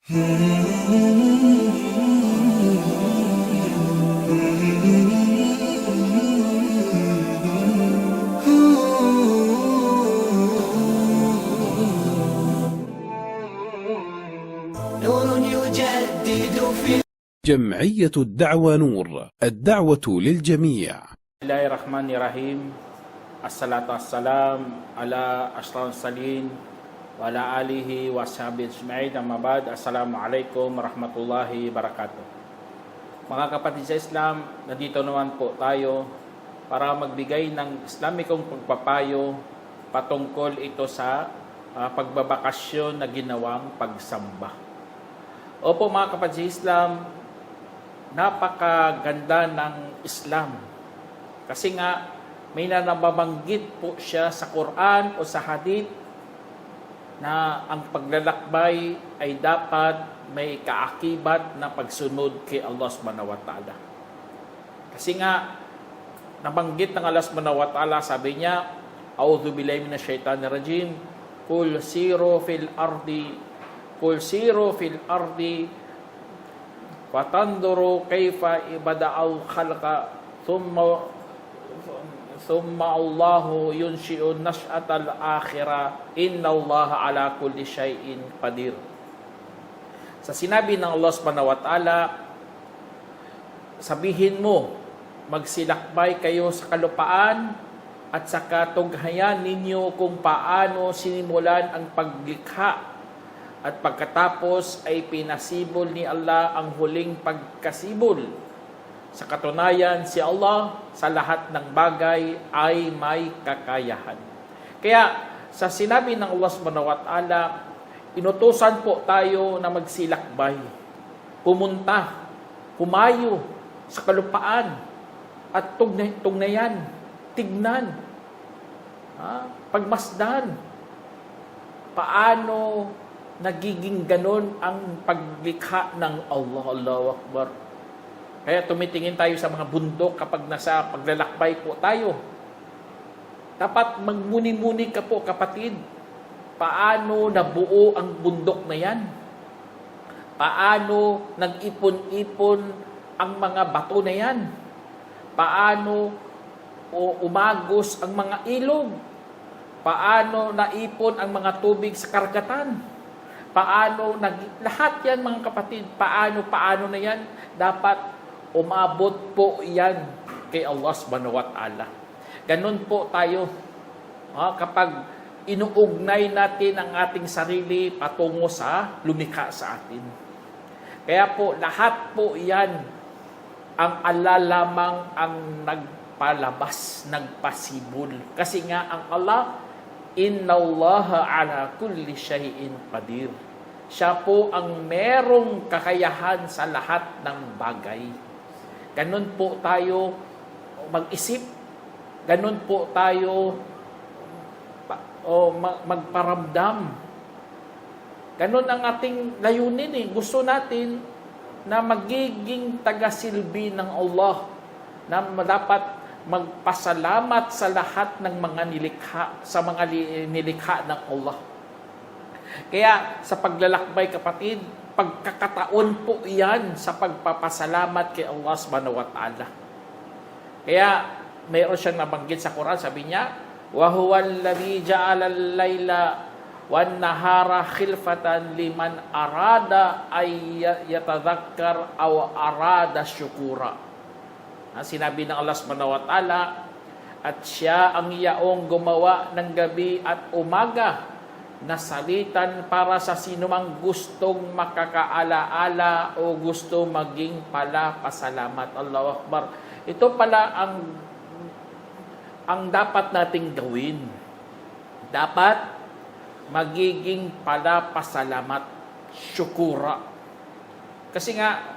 نور يجدد في جمعية الدعوة نور، الدعوة للجميع. Bismillahirrahmanirrahim. Assalatu wassalam ala ashrafil mursalin wa ala alihi wa sahbihi ajma'in. Amma ba'd. Assalamualaikum warahmatullahi wabarakatuh. Mga kapatid sa Islam, nandito naman po tayo para magbigay ng Islamikong pagpapayo patungkol ito sa pagbabakasyon na ginawang pagsamba. Opo mga kapatid sa Islam, napakaganda ng Islam. Kasi nga, may nababanggit po siya sa Quran o sa Hadith na ang paglalakbay ay dapat may kaakibat na pagsunod kay Allah subhanahu wa ta'ala. Kasi nga, nabanggit ng Allah subhanahu wa ta'ala, sabi niya, A'udhu billahi minash shaitanir rajim, Kul siru fil ardi, Fatanduru kayfa ibada'al khalqa, Thumma Allahu yunshi'u nash'atal akhirah, Inna Allah ala kulli shay'in qadir. Sa sinabi ng Allah subhanahu wa ta'ala, sabihin mo, magsilakbay kayo sa kalupaan at saka tughayan ninyo kung paano sinimulan ang paglikha at pagkatapos ay pinasibol ni Allah ang huling pagkasibol. Sa katunayan, si Allah sa lahat ng bagay ay may kakayahan. Kaya sa sinabi ng Allah subhanahu wa ta'ala, inutusan po tayo na magsilakbay, pumunta, humayo sa kalupaan at tugnayan, tignan, pagmasdan, paano nagiging ganon ang paglikha ng Allah. Allahu Akbar. Kaya tumitingin tayo sa mga bundok kapag nasa paglalakbay po tayo. Dapat magmuni-muni ka po, kapatid. Paano nabuo ang bundok na yan? Paano nag-ipon-ipon ang mga bato na yan? Paano umagos ang mga ilog? Paano naipon ang mga tubig sa karagatan? Paano lahat yan mga kapatid? Paano na yan? Dapat umabot po yan kay Allah subhanahu wa ta'ala. Ganun po tayo. Kapag inuugnay natin ang ating sarili patungo sa lumikha sa atin. Kaya po, lahat po yan, ang Allah lamang ang nagpalabas, nagpasibol. Kasi nga ang Allah, Inna Allaha ala kulli shay'in qadir. Siya po ang merong kakayahan sa lahat ng bagay. Ganun po tayo mag-isip. Ganun po tayo magparamdam. Ganun ang ating layunin eh. Gusto natin na magiging tagasilbi ng Allah, na dapat magpasalamat sa lahat ng mga nilikha, sa mga nilikha ng Allah. Kaya sa paglalakbay kapatid, pagkakataon po yan sa pagpapasalamat kay Allah subhanahu wa ta'ala. Kaya mayroon siyang nabanggit sa Quran, sabi niya, wa huwal ladzi ja'ala al-laila wan nahara khilfatan liman arada ay yatadhakkar aw arada syukura. Sinabi ng Allah subhanahu wa ta'ala, at siya ang yaong gumawa ng gabi at umaga na salitan para sa sinumang gustong makakaalaala o gusto maging pala pasalamat. Allahu Akbar. Ito pala ang dapat nating gawin. Dapat magiging pala pasalamat, syukura. Kasi nga,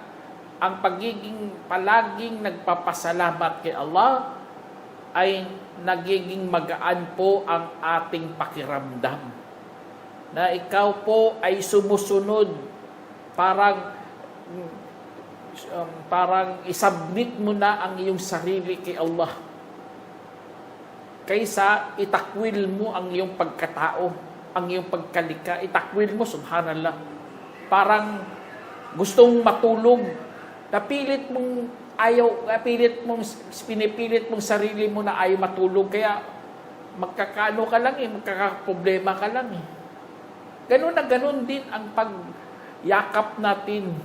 ang pagiging palaging nagpapasalamat kay Allah ay nagiging magaan po ang ating pakiramdam. Na ikaw po ay sumusunod, parang isubmit mo na ang iyong sarili kay Allah kaysa itakwil mo ang iyong pagkatao, ang iyong pagkalika, itakwil mo, subhanallah. parang gustong matulog, napilit mong pinipilit mong sarili mo na ayaw matulog, kaya magkakaano ka lang magkakaproblema ka lang Ganun na ganun din ang pagyakap natin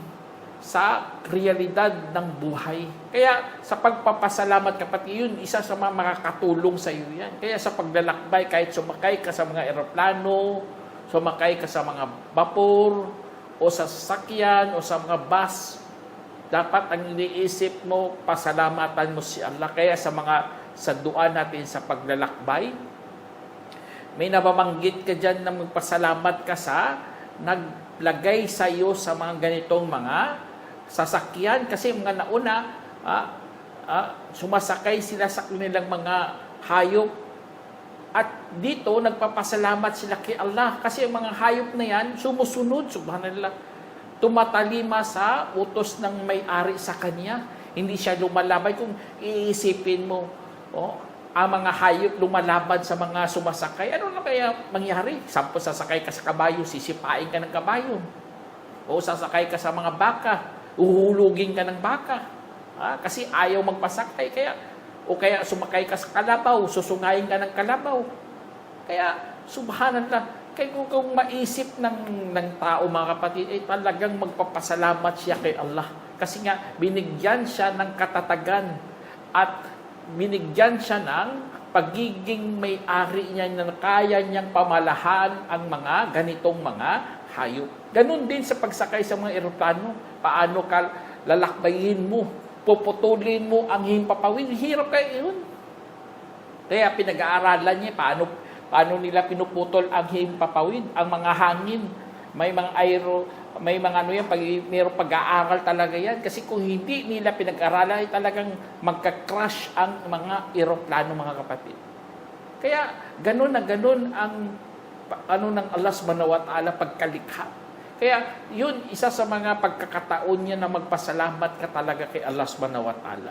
sa realidad ng buhay. Kaya sa pagpapasalamat, kapatid, yun, isa sa mga makakatulong sa iyo yan. Kaya sa paglalakbay, kahit sumakay ka sa mga eroplano, sumakay ka sa mga vapor, o sa sasakyan, o sa mga bus, dapat ang iniisip mo, pasalamatan mo si Allah. Kaya sa dua natin sa paglalakbay, may nababanggit ka dyan na magpasalamat ka sa naglagay sa iyo sa mga ganitong mga sasakyan, kasi mga nauna sumasakay sila sa kanilang mga hayop, at dito nagpapasalamat sila kay Allah kasi ang mga hayop na yan sumusunod, subhanallah, tumatalima sa utos ng may-ari sa kanya, hindi siya lumalabay. Kung iisipin mo, ang mga hayop lumalaban sa mga sumasakay, ano na kaya mangyari? Sampo sasakay ka sa kabayo, sisipain ka ng kabayo. O sasakay ka sa mga baka, uhulugin ka ng baka. Kasi ayaw magpasakay. Kaya sumakay ka sa kalabaw, susungayin ka ng kalabaw. Kaya, subhanallah, kung maisip ng tao, mga kapatid, talagang magpapasalamat siya kay Allah. Kasi nga, binigyan siya ng katatagan at binigyan siya ng pagiging may-ari niya na kaya niyang pamalahan ang mga ganitong mga hayop. Ganun din sa pagsakay sa mga eroplano. Paano ka lalakbayin mo? Puputulin mo ang himpapawid. Hirap kayo yun. Kaya pinag-aaralan niya paano nila pinuputol ang himpapawid, ang mga hangin. May mga pag mayroong pag-aaral talaga yan. Kasi kung hindi nila pinag-aralan, ay talagang magka-crash ang mga eroplano, mga kapatid. Kaya ganun na ganun ang ng Allah subhanahu wa ta'ala pagkalikha. Kaya yun, isa sa mga pagkakataon niya na magpasalamat ka talaga kay Allah subhanahu wa ta'ala.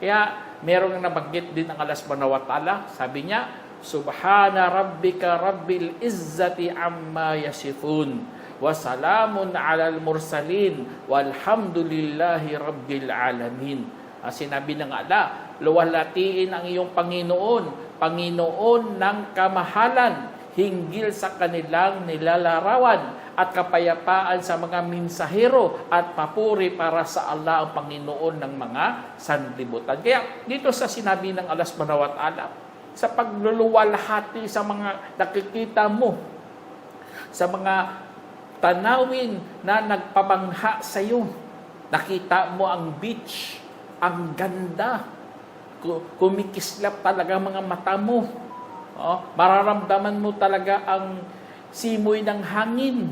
Kaya merong nabanggit din ng Allah subhanahu wa ta'ala, sabi niya, Subhana rabbika rabbil izzati amma yasifun wa salamun alal mursalin walhamdulillahi rabbil alamin. Sinabi ng Allah, luwalhatiin ang iyong Panginoon ng kamahalan, hinggil sa kanilang nilalarawan at kapayapaan sa mga mensahero at papuri para sa Allah ang Panginoon ng mga sanlibutan. Kaya dito sa sinabi ng Allah subhanahu wa ta'ala, sa pagluluwalhati sa mga nakikita mo, sa mga tanawin na nagpamangha sa iyo. Nakita mo ang beach, ang ganda, kumikislap talaga mga mata mo. Mararamdaman mo talaga ang simoy ng hangin.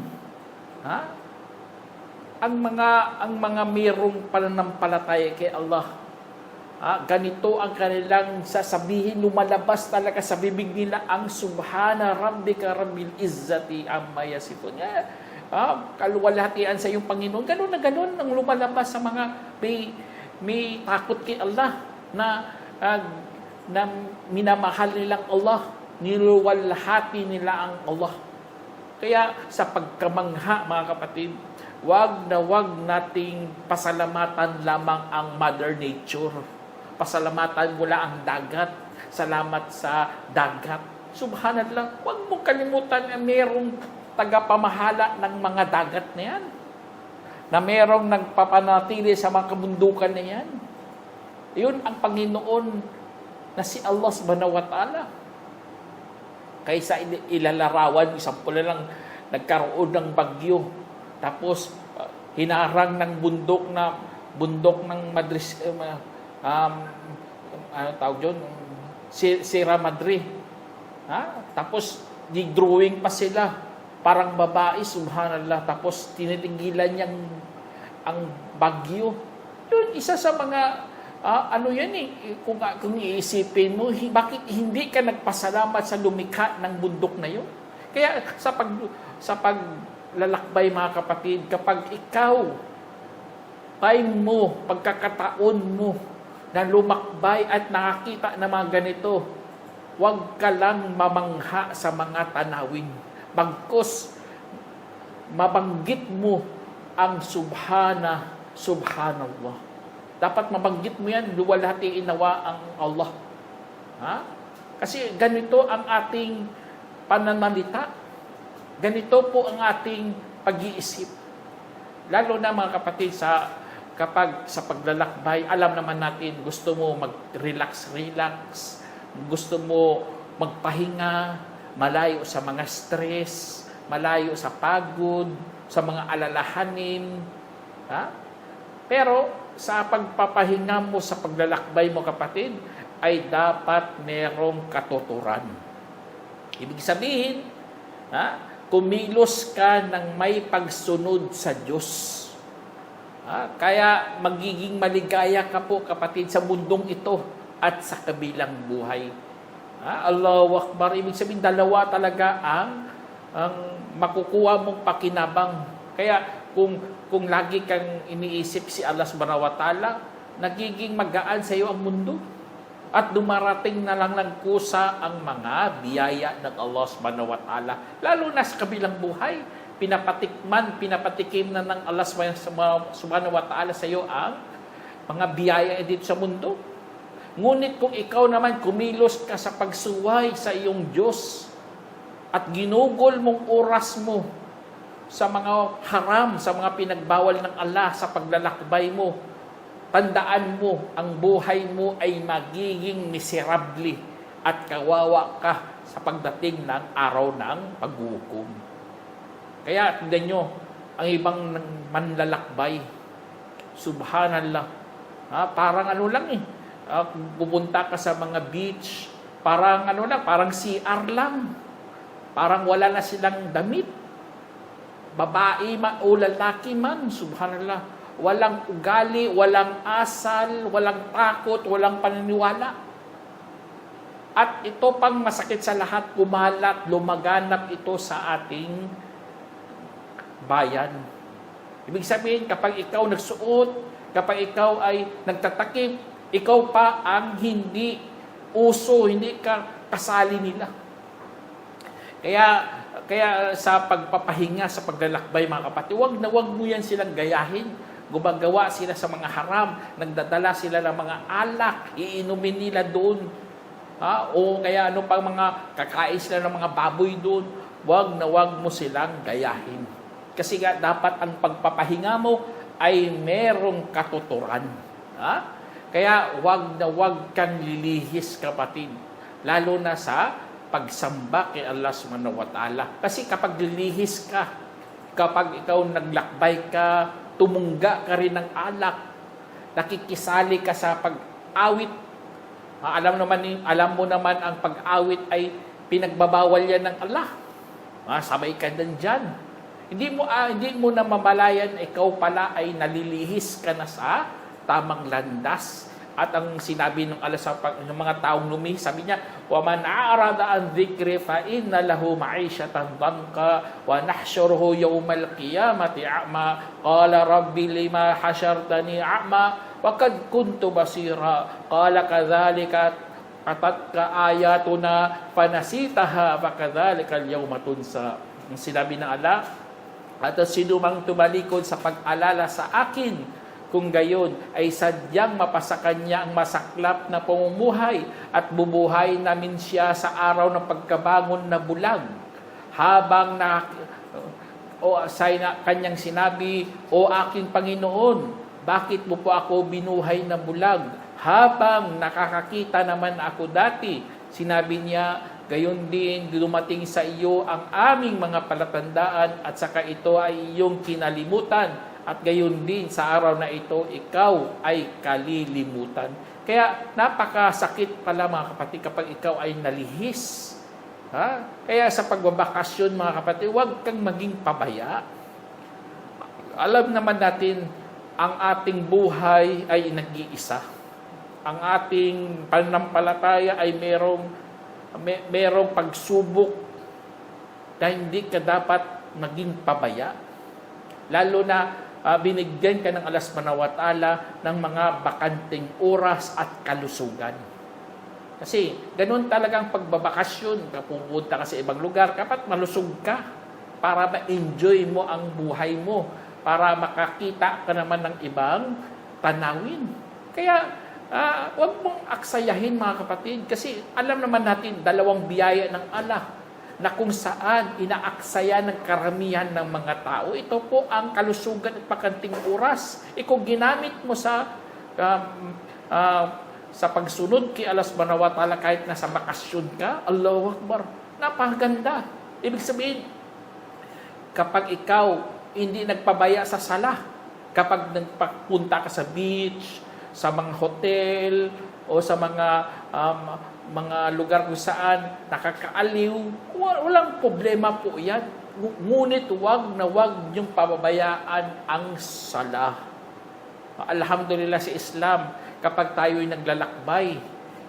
Ang mga mayroong pananampalataya kay Allah, ganito ang kanilang sasabihin, lumalabas talaga sa bibig nila ang Subhana rabbika rabbil izzati amma yasifun. Kaluwalhatian sa iyong Panginoon. Ganun na ganun ang lumalabas sa mga may takot kay Allah na minamahal nilang Allah, niluwalhati nila ang Allah. Kaya sa pagkamangha, mga kapatid, wag nating pasalamatan lamang ang Mother Nature. Pasalamatan mula ang dagat. Salamat sa dagat. Subhanallah, huwag mong kalimutan na mayroong tagapamahala ng mga dagat na yan. Na mayroong nagpapanatili sa mga kabundukan na yan. Yun ang Panginoon na si Allah subhanahu wa ta'ala. Kaysa ilalarawan, isang pula lang nagkaroon ng bagyo. Tapos, hinarang ng bundok ng Madrid, tawag yun? Sierra Madre. Tapos, di-drawing pa sila. Parang babae, subhanallah. Tapos, tinitigilan niyang ang bagyo. Yun, isa sa mga, kung iisipin mo, bakit hindi ka nagpasalamat sa lumikha ng bundok na yun? Kaya, sa paglalakbay, mga kapatid, kapag ikaw, time mo, pagkakataon mo, na lumakbay at nakakita ng mga ganito, huwag ka lang mamangha sa mga tanawin. Bagkus, mabanggit mo ang subhanallah. Dapat mabanggit mo yan, luwalhati inawa ang Allah. Ha? Kasi ganito ang ating pananalita. Ganito po ang ating pag-iisip. Lalo na mga kapatid, kapag sa paglalakbay, alam naman natin, gusto mo mag-relax, gusto mo magpahinga, malayo sa mga stress, malayo sa pagod, sa mga alalahanin. Ha? Pero sa pagpapahinga mo sa paglalakbay mo kapatid, ay dapat merong katuturan. Ibig sabihin, kumilos ka ng may pagsunod sa Diyos. Kaya magiging maligaya ka po kapatid sa mundong ito at sa kabilang buhay. Allahu Akbar. Ibig sabihin, dalawa talaga ang makukuha mong pakinabang. Kaya kung lagi kang iniisip si Allah subhanahu wa ta'ala, nagiging magaan sa iyo ang mundo. At dumarating na lang ng kusa ang mga biyaya ng Allah subhanahu wa ta'ala. Lalo na sa kabilang buhay, pinapatikim na ng Allah subhanahu wa ta'ala sa iyo ang mga biyaya dito sa mundo. Ngunit kung ikaw naman kumilos ka sa pagsuway sa iyong Diyos at ginugol mong oras mo sa mga haram, sa mga pinagbawal ng Allah sa paglalakbay mo, tandaan mo, ang buhay mo ay magiging miserable at kawawa ka sa pagdating ng araw ng paghukom. Kaya tingnan nyo, ang ibang manlalakbay, subhanallah, parang ano lang pupunta ka sa mga beach, parang parang CR lang, parang wala na silang damit, babae o lalaki man, subhanallah, walang ugali, walang asal, walang takot, walang paniniwala. At ito pang masakit sa lahat, kumalat, lumaganap ito sa ating bayan. Ibig sabihin, kapag ikaw nagsuot, kapag ikaw ay nagtatakip, ikaw pa ang hindi uso, hindi ka kasali nila. Kaya sa pagpapahinga, sa paglalakbay mga kapatid, wag mo yan silang gayahin. Gumagawa sila sa mga haram, nagdadala sila ng mga alak, iinumin nila doon. O kaya pang mga kakain sila ng mga baboy doon. Wag mo silang gayahin. Kasi nga dapat ang pagpapahinga mo ay merong katuturan. Kaya wag kang lilihis kapatid. Lalo na sa pagsamba kay Allah subhanahu wa ta'ala. Kasi kapag lilihis ka, kapag ikaw naglakbay ka, tumungga ka rin ng alak, nakikisali ka sa pag-awit. Alam mo naman ang pag-awit ay pinagbabawal yan ng Allah. Sabay ka dyan. Hindi mo na mamalayan, ikaw pala ay nalilihis ka na sa tamang landas. At ang sinabi ng Allah sa mga taong sabi niya, وَمَنْ أَعْرَضَ عَنْ ذِكْرِ فَإِنَّ لَهُ مَعِيشَةً ضَنْكًا وَنَحْشُرُهُ يَوْمَ الْقِيَامَةِ أَعْمَى قَالَ رَبِّ لِمَا حَشَرْتَنِي أَعْمَى وَقَدْ كُنْتُ بَصِيرًا قَالَ كَذَلِكَ أَتَتْكَ آيَاتُنَا فَنَسِيتَهَا فَكَذَلِكَ الْيَوْمَ تُنْسَى. Ang sinabi ng Allah, at sino mang tumalikod sa pag-alala sa akin, kung gayon ay sadyang mapasa kanya ang masaklap na pamumuhay at bubuhay namin siya sa araw ng pagkabangon na bulag. Habang kanyang sinabi, O aking Panginoon, bakit mo po ako binuhay na bulag? Habang nakakakita naman ako dati, sinabi niya, gayon din dumating sa iyo ang aming mga palatandaan at saka ito ay iyong kinalimutan. At gayon din sa araw na ito, ikaw ay kalilimutan. Kaya napakasakit pala mga kapatid kapag ikaw ay nalihis. Kaya sa pagbabakasyon mga kapatid, huwag kang maging pabaya. Alam naman natin, ang ating buhay ay nag-iisa. Ang ating pananampalataya ay merong pagsubok na hindi ka dapat maging pabaya. Lalo na binigyan ka ng Allah subhanahu wa ta'ala ng mga bakanting oras at kalusugan. Kasi ganun talagang pagbabakasyon, pupunta ka sa ibang lugar, kapag malusog ka. para ma-enjoy mo ang buhay mo, para makakita ka naman ng ibang tanawin. Kaya, huwag mong aksayahin mga kapatid, kasi alam naman natin, dalawang biyaya ng Allah na kung saan inaaksaya ng karamihan ng mga tao. Ito po ang kalusugan at pakanting oras. Kung ginamit mo sa pagsunod kay Allah subhanahu wa ta'ala kahit nasa bakasyon ka, Allahu Akbar, napakaganda. Ibig sabihin, kapag ikaw hindi nagpabaya sa sala, kapag nagpapunta ka sa beach, sa mga hotel, o sa mga lugar kung saan nakakaaliw, walang problema po yan. Ngunit wag niyong pababayaan ang sala. Alhamdulillah sa Islam, kapag tayo'y naglalakbay,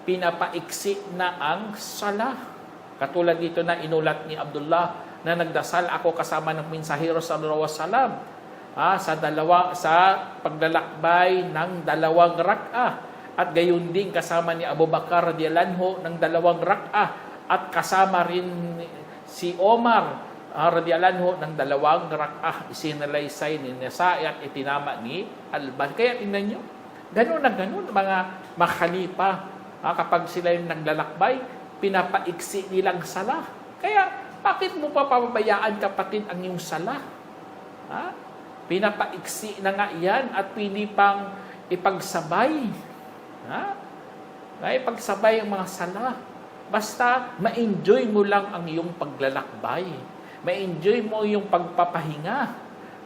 pinapaiksi na ang sala. Katulad dito na inulat ni Abdullah na nagdasal ako kasama ng mensahero sallallahu alaihi wasallam sa paglalakbay ng 2 rak'ah, at gayon din kasama ni Abu Bakar radhiyallahu anhu ng 2 rak'ah, at kasama rin si Omar radhiyallahu anhu ng 2 rak'ah. Isinalaysay ni Nasa'i at itinama ni Alban. Kaya tingnan nyo, ganun na ganun mga khalifa, kapag sila yung naglalakbay, pinapaiksi nilang sala. Kaya bakit mo pa pababayaan, kapatid, ang iyong sala? Pinapaiksi na nga yan at pili pang ipagsabay. Ipagsabay ang mga sala. Basta ma-enjoy mo lang ang iyong paglalakbay. Ma-enjoy mo yung pagpapahinga.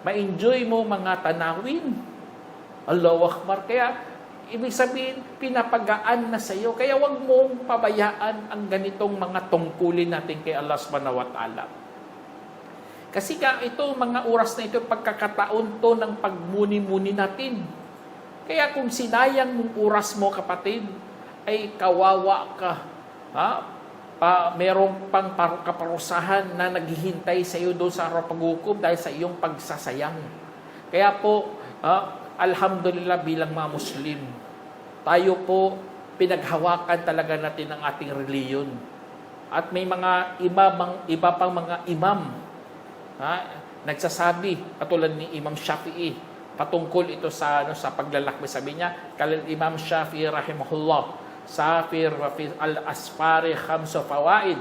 Ma-enjoy mo mga tanawin. Allahu Akbar. Kaya, ibig sabihin, pinapagaan na sa iyo. Kaya wag mong pabayaan ang ganitong mga tungkulin natin kay Allah subhanahu wa ta'ala. Kasi ito, mga oras na ito, pagkakataon to ng pagmuni-muni natin. Kaya kung sinayang mong oras mo, kapatid, ay kawawa ka. Merong pang kaparusahan na naghihintay sa iyo doon sa araw paghukom dahil sa iyong pagsasayang. Kaya po, alhamdulillah bilang mga Muslim, tayo po pinaghawakan talaga natin ang ating reliyon. At may mga iba pang mga imam nagsasabi, katulad ni Imam Shafi'i, patungkol ito sa paglalakbay. Sabi niya, kalil Imam Shafi'i rahimahullah, Safir wa fi al-asfari khamsu fawaid,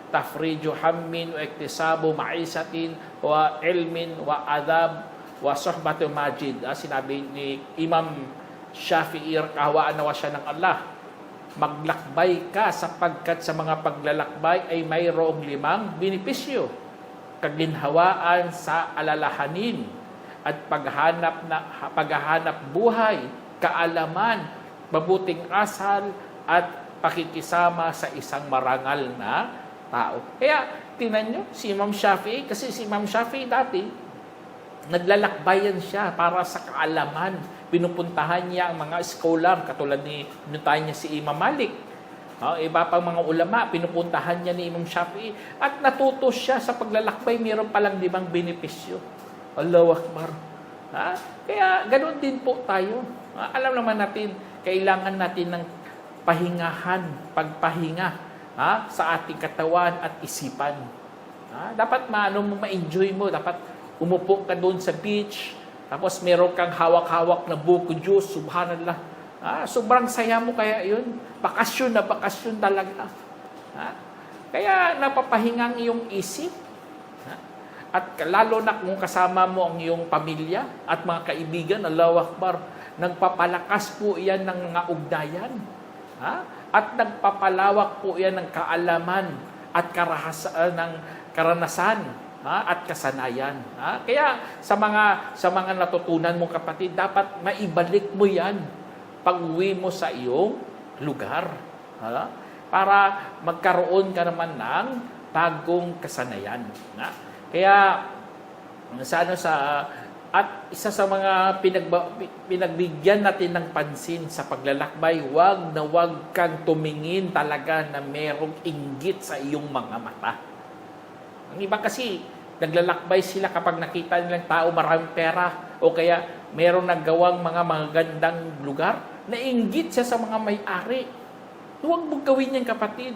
tafriju hammin wa iktisabu ma'isatin wa ilmin wa adab wa sohbatu majid. Sinabi ni Imam Shafi'i, kahawaan nawa siya ng Allah, maglakbay ka sapagkat sa mga paglalakbay ay mayroong 5 benepisyo: kaginhawaan sa alalahanin at paghahanap buhay, kaalaman, mabuting asal, at pakikisama sa isang marangal na tao. Kaya, tingnan nyo, si Imam Shafi'i, kasi si Imam Shafi'i dati, naglalakbayan siya para sa kaalaman. Pinupuntahan niya ang mga scholar, katulad ni pinuntahan niya si Imam Malik. Iba pang mga ulama, pinupuntahan niya ni Imam Shafi'i. At natuto siya sa paglalakbay, mayroon palang 5 benepisyo. Allahu Akbar. Kaya, ganoon din po tayo. Alam naman natin, kailangan natin ng pahingahan, pagpahinga sa ating katawan at isipan. Dapat ma-enjoy mo, dapat umupo ka doon sa beach, tapos meron kang hawak-hawak na buko juice, subhanallah. Sobrang saya mo kaya yun. Bakasyon na bakasyon talaga. Kaya napapahingang iyong isip. At lalo na kung kasama mo ang iyong pamilya at mga kaibigan, Allahu Akbar, nagpapalakas po yan ng mga ugnayan. At nagpapalawak po yan ng kaalaman at karanasan at kasanayan. Kaya sa mga natutunan mo, kapatid, dapat maibalik mo yan pag-uwi mo sa iyong lugar. Para magkaroon ka naman ng bagong kasanayan. Kaya at isa sa mga pinagbigyan natin ng pansin sa paglalakbay, wag kang tumingin talaga na merong inggit sa iyong mga mata. Ang iba kasi, naglalakbay sila kapag nakita nilang tao maraming pera o kaya merong naggawang mga magandang lugar, nainggit siya sa mga may-ari. Huwag mong gawin yan, kapatid.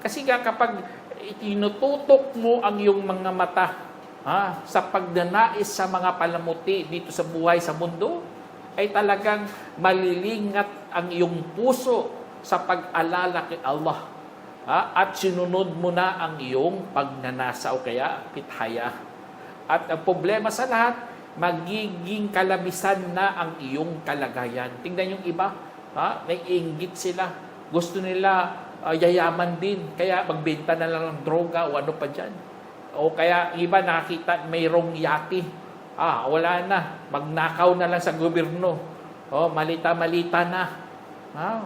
Kasi kapag Itinututok mo ang iyong mga mata sa pagnanais sa mga palamuti dito sa buhay sa mundo, ay talagang malilingat ang iyong puso sa pag-alala kay Allah. At sinunod mo na ang iyong pagnanasa o kaya pithaya. At ang problema sa lahat, magiging kalamisan na ang iyong kalagayan. Tingnan yung iba, naiinggit sila. Gusto nila yayaman din, kaya magbenta na lang ng droga o ano pa dyan. O kaya iba nakakita mayroong yati. Wala na, magnakaw na lang sa gobyerno. Malita-malita na.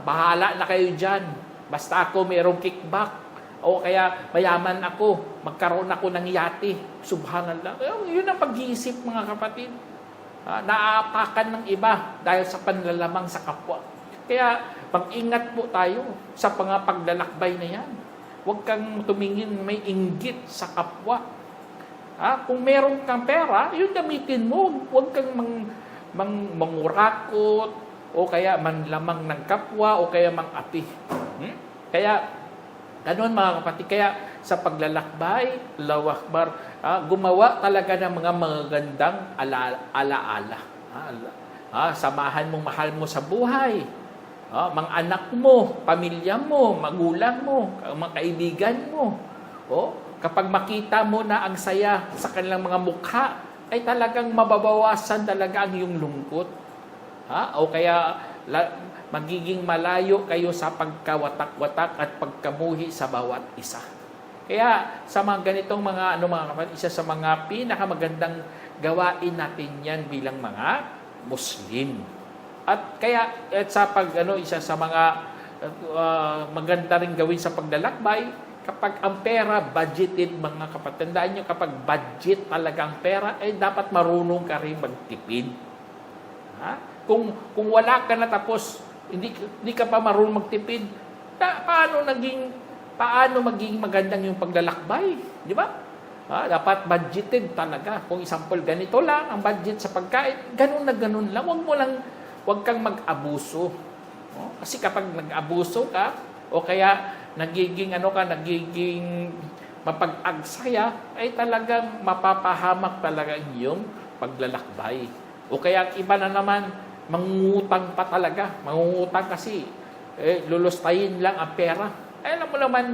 Bahala na kayo dyan. Basta ako mayroong kickback. O kaya mayaman ako, magkaroon ako ng yati. Subhanallah. Yun ang pag-iisip, mga kapatid. Naaapakan ng iba dahil sa panlalamang sa kapwa. Kaya mag-ingat po tayo sa mga paglalakbay na yan. Huwag kang tumingin may inggit sa kapwa. Kung meron kang pera, yun gamitin mo. Huwag kang mangurakot o kaya manlamang ng kapwa o kaya mang-api. Kaya, ganun mga kapatid. Kaya sa paglalakbay, Allahu Akbar, gumawa talaga ng mga magagandang alaala. Samahan mo, mahal mo sa buhay. Mga anak mo, pamilya mo, magulang mo, mga kaibigan mo. Kapag makita mo na ang saya sa kanilang mga mukha, ay talagang mababawasan talaga ang iyong lungkot. O kaya magiging malayo kayo sa pagkawatak-watak at pagkamuhi sa bawat isa. Kaya sa mga ganitong mga kapatid, isa sa mga pinakamagandang gawain natin yan bilang mga Muslim. At kaya sa isa sa mga maganda rin gawin sa paglalakbay, kapag ang pera budgeted, mga kapatid. Tandaan nyo, kapag budget talaga ang pera, ay dapat marunong ka rin magtipid. Kung wala ka na tapos hindi ka pa marunong magtipid, paano maging magandang yung paglalakbay? Di ba? Dapat budgeted talaga. Kung example, ganito lang ang budget sa pagkain, ganun na ganun lang. Huwag kang mag-abuso. Kasi kapag nag-abuso ka, o kaya nagiging mapag-agsaya, ay talagang mapapahamak talaga yung paglalakbay. O kaya iba na naman, mangungutang pa talaga. Mangungutang kasi, lulustayin lang ang pera. Alam mo naman,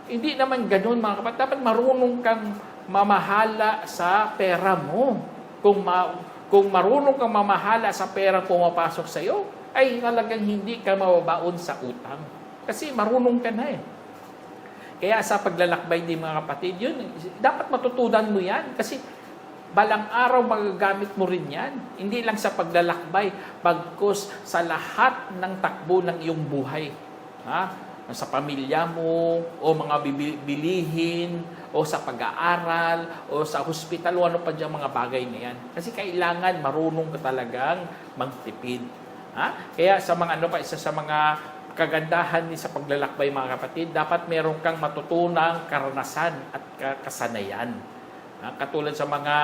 hindi naman ganun mga kapatid. Dapat marunong kang mamahala sa pera mo. Kung marunong kang mamahala sa pera pumapasok sa iyo, ay talagang hindi ka mababaon sa utang. Kasi marunong ka na eh. Kaya sa paglalakbay din mga kapatid, yun, dapat matutunan mo yan. Kasi balang araw magagamit mo rin yan. Hindi lang sa paglalakbay, bagkus sa lahat ng takbo ng iyong buhay. Sa pamilya mo, o mga bilihin, o sa pag-aaral, o sa hospital, o ano pa dyan mga bagay na yan. Kasi kailangan marunong ka talagang magtipid. Kaya sa mga isa sa mga kagandahan ni sa paglalakbay mga kapatid, dapat meron kang matutunang karanasan at kasanayan. Katulad sa mga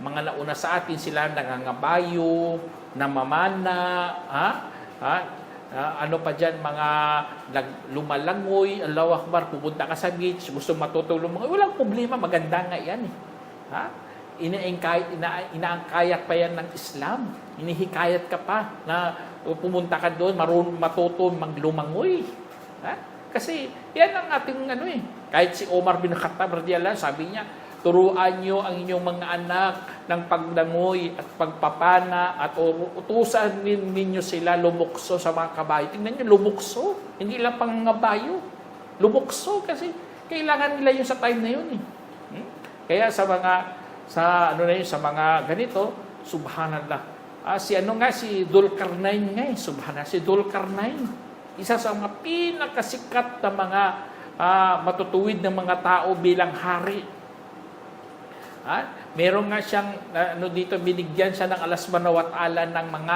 nauna sa atin, sila nangangabayo, namamana, ano pa dyan, mga lumalangoy, Allahu Akbar, pupunta ka sa beach, gusto matutulong mga, walang problema, maganda nga yan eh. Inaangkayat pa yan ng Islam. Inihikayat ka pa na pumunta ka doon, marunong matutong maglumangoy. Kasi yan ang ating Kahit si Omar bin Khattab radiyallahu anhu, sabi niya, turuan nyo ang inyong mga anak ng paglangoy at pagpapana at utusan ninyo sila lumukso sa mga kabayo. Tingnan nyo, lumukso. Hindi lang pangangabayo. Lumukso kasi kailangan nila yun sa time na yun. Kaya sa mga ganito, subhanallah. Si Dzulkarnain subhanallah. Si Dzulkarnain, isa sa mga pinakasikat na mga matutuwid ng mga tao bilang hari. Meron nga siyang dito binigyan siya ng Allah Subhanahu wa Ta'ala ng mga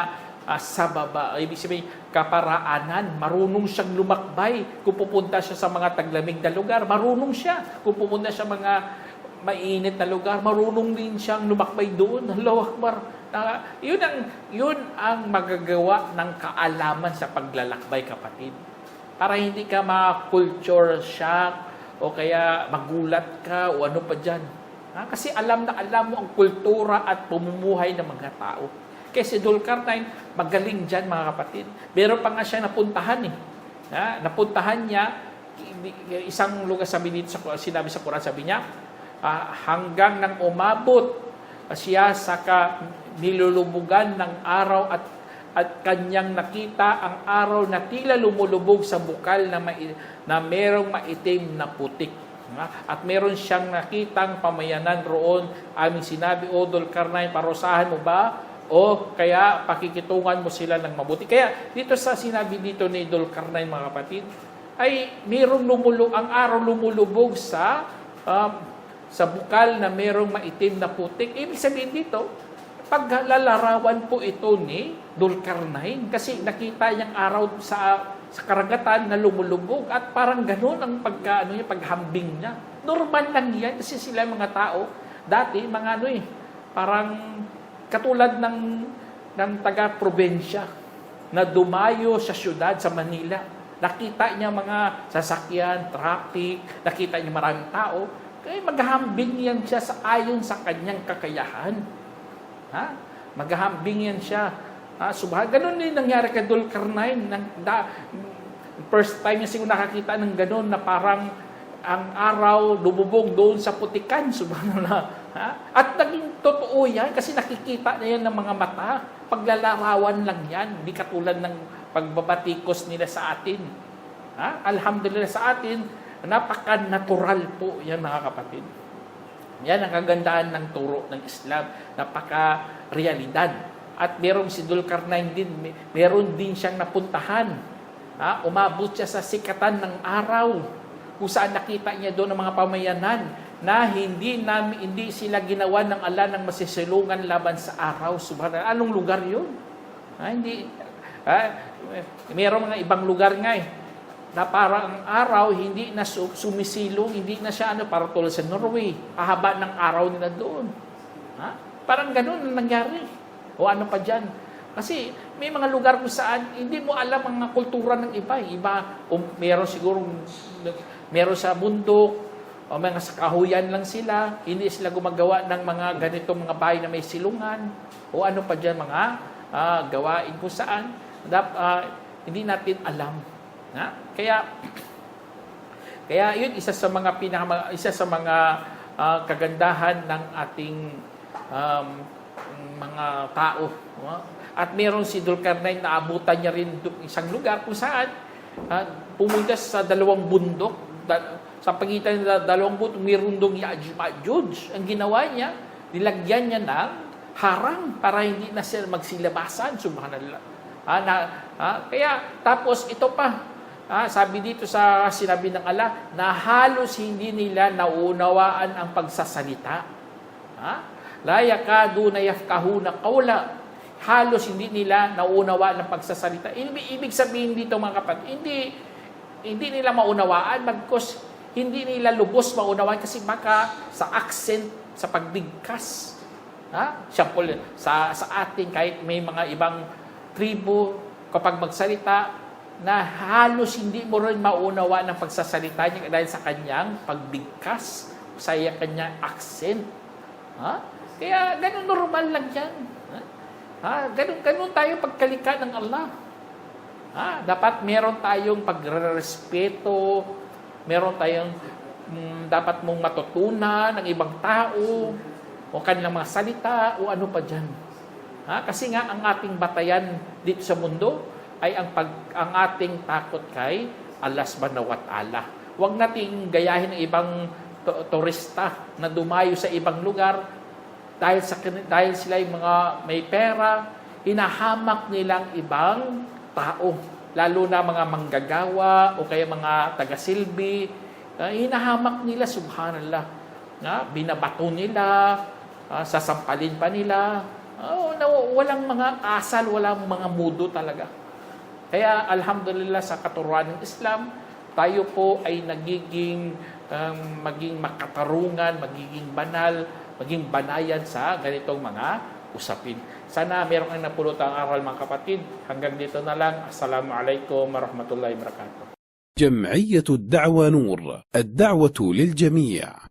sababa, ibig sabihin kaparaanan. Marunong siyang lumakbay kung pupunta siya sa mga taglamig na lugar. Marunong siya kung pupunta siya mga mainit na lugar. Marunong din siyang lumakbay doon. Allahu Akbar. Yun ang magagawa ng kaalaman sa paglalakbay, kapatid. Para hindi ka ma-culture shock o kaya magulat ka o ano pa dyan. Kasi alam na alam mo ang kultura at pumumuhay ng mga tao. Kaya si Dulkarnain, magaling dyan mga kapatid. Meron pa nga siya napuntahan eh. Napuntahan niya, isang lugar sinabi sa Quran, sabi niya, hanggang nang umabot siya sa nilulubugan ng araw at kanyang nakita ang araw na tila lumulubog sa bukal na merong maitim na putik. At meron siyang nakitang pamayanan roon. Aming sinabi, O Dulkarnain, parusahan mo ba? O kaya pakikitungan mo sila ng mabuti. Kaya dito sa sinabi dito ni Dulkarnain, mga kapatid, ay merong ang araw lumulubog sa bukal na merong maitim na putik. Ibig sabihin dito, paglalarawan po ito ni Dulkarnain kasi nakita niyang araw sa karagatan na lumulubog at parang ganoon ang paghambing niya. Normal lang yan kasi sila mga tao dati mga parang katulad ng taga-probinsya na dumayo sa syudad sa Manila. Nakita niya mga sasakyan, traffic, nakita niya maraming tao, kaya maghambing yan siya ayon sa kanyang kakayahan. Maghambing yan siya. Ganun din nangyari kay Dulkarnain. First time niya siguro nakakita ng ganun na parang ang araw lumubog doon sa putikan. Subhanallah. At naging totoo yan kasi nakikita na yan ng mga mata. Paglalarawan lang yan. Hindi katulad ng pagbabatikos nila sa atin. Alhamdulillah sa atin, napaka-natural po yan mga kapatid. Yan ang kagandahan ng turo ng Islam. Napaka-realidad. At meron si Dulkarnain din, meron din siyang napuntahan. Umabot siya sa sikatan ng araw, kung saan nakita niya doon ang mga pamayanan na hindi sila ginawa ng Allah ng masisilungan laban sa araw. Subhanallah. Anong lugar yun? Meron mga ibang lugar nga na parang ang araw hindi na sumisilong, hindi na siya para tulad sa Norway. Pahaba ng araw nila doon. Parang ganun ang nangyari. O ano pa dyan. Kasi may mga lugar kung saan hindi mo alam ang kultura ng iba. Meron siguro, meron sa bundok, o mga sa kahuyan lang sila, hindi sila gumagawa ng mga ganitong mga bahay na may silungan, o ano pa dyan mga gawain kung saan, hindi natin alam. Kaya yun, isa sa mga kagandahan ng ating mga tao. At meron si Dulkarnain na abutan niya rin isang lugar kung saan pumunta sa dalawang bundok. Sa pagitan ng dalawang bundok, mayroon dong Ya'juj. Ang ginawa niya, nilagyan niya ng harang para hindi na sila magsilabasan. Subhanallah. Kaya tapos ito pa, sabi dito sa sinabi ng Allah, na halos hindi nila nauunawaan ang pagsasalita. La yakaduna yafqahuna qawla. Halos hindi nila nauunawaan ng pagsasalita. Ibig sabihin dito mga kapatid, hindi nila maunawaan bagkus hindi nila lubos maunawaan kasi baka sa accent, sa pagbigkas. Siyempre, sa atin kahit may mga ibang tribo kapag magsalita na halos hindi mo rin maunawaan ng pagsasalita niya dahil sa kanyang pagbigkas, sa kanyang accent. Kaya ganun normal lang yan. Ganun tayo pagkalika ng Allah. Dapat meron tayong pagrespeto, meron tayong dapat mong matutunan ng ibang tao, o kanilang mga salita, o ano pa dyan. Kasi nga ang ating batayan dito sa mundo ay ang ating takot kay Allah subhanahu wa ta'ala. Huwag nating gayahin ng ibang turista na dumayo sa ibang lugar dahil sila yung mga may pera, hinahamak nilang ibang tao, lalo na mga manggagawa o kaya mga taga-silbi, hinahamak nila, subhanallah. Binabato nila, sasampalin pa nila, walang mga asal, walang mga mudo talaga. Kaya alhamdulillah sa katuruan ng Islam, tayo po ay maging makatarungan, magiging banal, maging banayan sa ganitong mga usapin. Sana meron kang napulot ang aral mga kapatid. Hanggang dito na lang. Assalamualaikum warahmatullahi wabarakatuh. جمعية الدعوة نور، الدعوة للجميع.